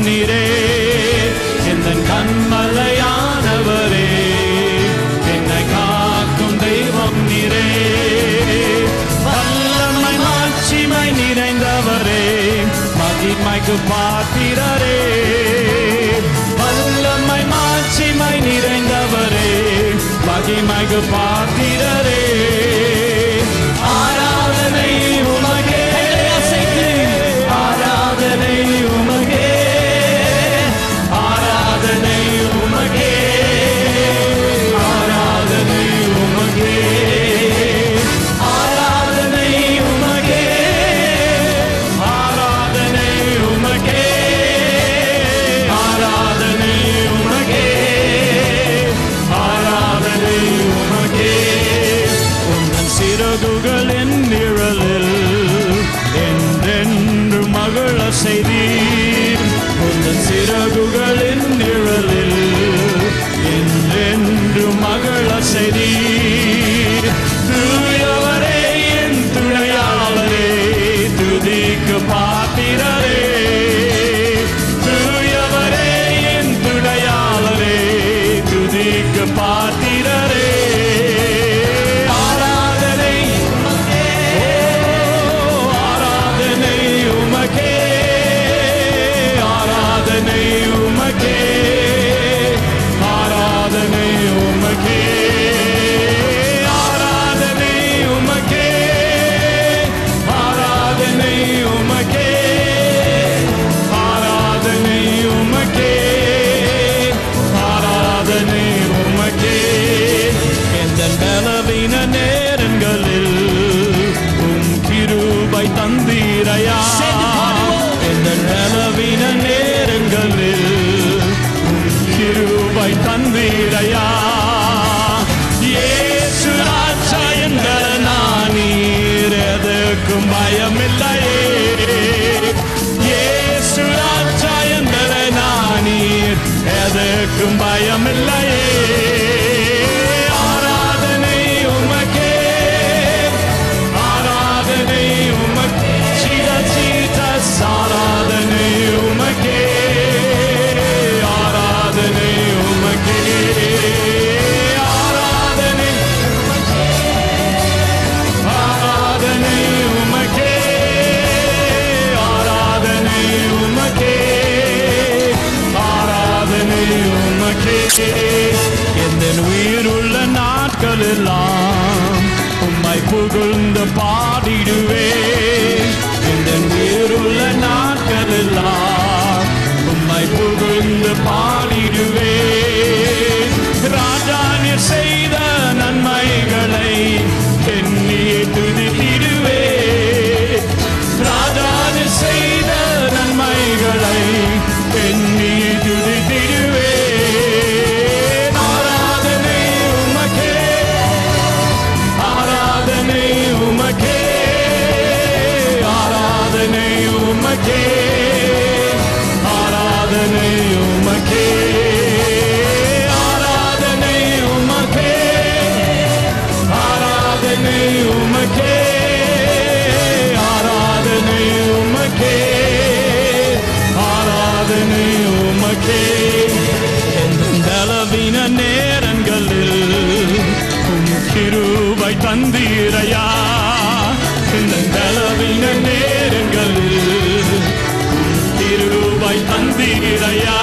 நீரே, எந்தன் கண்மலையானவரே, என்னை காக்கும் தெய்வம் நீரே. வல்லமை மாட்சிமை நிறைந்தவரே, மகிமைக்கு பாத்திரரே. வல்லமை மாட்சிமை நிறைந்தவரே, மகிமைக்கு பாத்திரரே. ஆராதனை உமகே, ஆராதனை உமகே, ஆராதனை உமகே, ஆராதனை உமகே, ஆராதனை உமகே, ஆராதனை உமகே, ஆராதனை உமகே, ஆராதனை உமகே. உந்தன் சிறகுகளின் நிழலில் என்றென்று மகிழ செய்தீர். உந்தன் சிறகுகளின் நிழலில் என்றென்று மகிழ செய்தீர். தூயவரே, என் துணையாளரே, துதிக்கு பாத்திரரே. தூயவரே, என் துணையாளரே, துதிக்கு பாத்திரரே. ஆராதனை உமக்கே, ஆராதனை உமக்கே, ஆராதனை உமக்கே, ஆராதனை உமக்கே, ஆராதனை உமக்கே, ஆராதனை உமக்கே, ஆராதனை உமக்கே, ஆராதனை உமக்கே. எந்தன் பலவீன நேரங்களில் உம் கிருபை தந்தீரையா. எந்தன் பலவீன நேரங்களில் உம் கிருபை தந்தீரையா. இயேசு ராஜா என்ற நீர் எதற்கும் பயமில்லையே. இயேசு ராஜா என்ற நீர் எதற்கும் பயமில்லையே. ஆராதனை உமக்கே, ஆராதனை உமக்கே, ஜீசஸ் ஆராதனை உமக்கே, ஆராதனை உமக்கே, ஆராதனை உமக்கே, ஆராதனை உமக்கே, ஆராதனை உமக்கே, ஆராதனை உமக்கே. எந்தன் உயிருள்ள நாட்களெல்லாம் உம்மை புகழ்ந்து பாடிடுவேன். எந்தன் உயிருள்ள நாட்களெல்லாம் உம்மை புகழ்ந்து பாடிடுவேன். ராஜா நீர் செய்த நன்மைகளை எண்ணியே துதித்திடுவேன். ராஜா நீர் செய்த நன்மைகளை எண்ணியே துதித்திடுவேன். ஆராதனை உமக்கே, ஆராதனை உமக்கே, ஆராதனை உமக்கே, ஆராதனை உமக்கே, ஆராதனை உமக்கே, ஆராதனை உமக்கே, ஆராதனை உமக்கே, ஆராதனை உமக்கே. எந்தன் பலவீன நேரங்களில் உம் கிருபை தந்தீரையா. எந்தன் பலவீன நேரங்களில் உம் கிருபை தந்தீரையா.